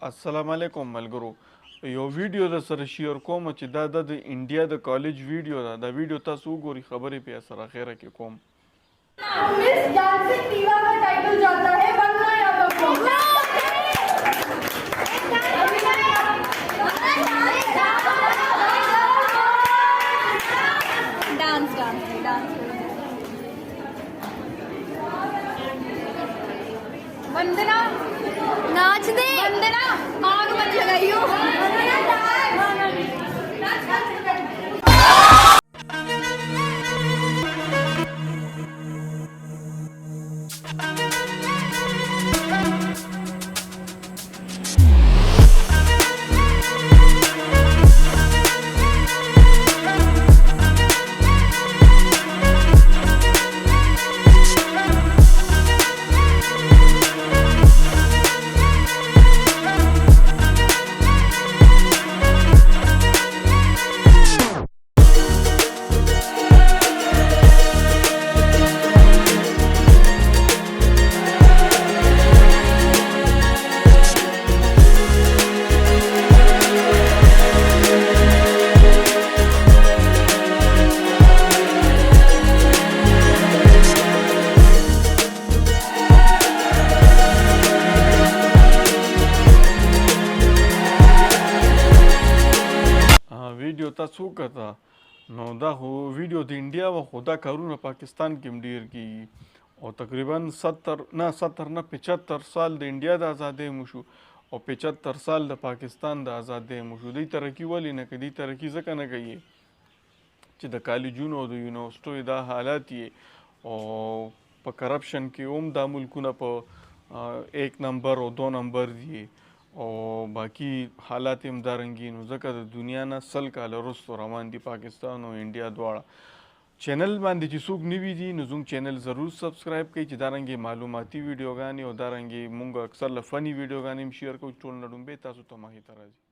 السلام علیکم ملګرو یو ویډیو د سره شیر کوم چې دا د انډیا د کالج ویډیو ده دا ویډیو تاسو وګورئ خبرې په سره خیره کې کوم miss dancing दीवा का टाइटल जाता है वंदना यादव को डांस डांस डांस वंदना नाच दे वंदना आग मत लगाइयो ویډیو تاسو وکړه نو دا خو ویډیو د انډیا و خو دا کارونه پاکستان کې هم ډیر کیږي او تقریبا 70 نه 75 سال د انډیا د ازادۍ مو شو او 75 سال د پاکستان د ازادۍ مو شو دوی ترقي ولې نه کوي ترقي ځکه نه کوي چې د کالجونو او د یونیورسټیو دا حالات یې او په کرپشن کې هم دا ملکونه په 1 نمبر او 2 نمبر دي او باقی حالات هم دارنګي نو ځکه د دنیا نه 100 کال وروسته روان دي پاکستان او انډیا دواړه چینل باندې چې څوک نوي دي نو زموږ چینل ضرور سبسکرایب کړئ چې دارنګې معلوماتي ویډیوګانې او دارنګې مونږ اکثر له فني ویډیوګانې هم شیر کوو ټول نه ډومبې تاسو ته مخې ته راځي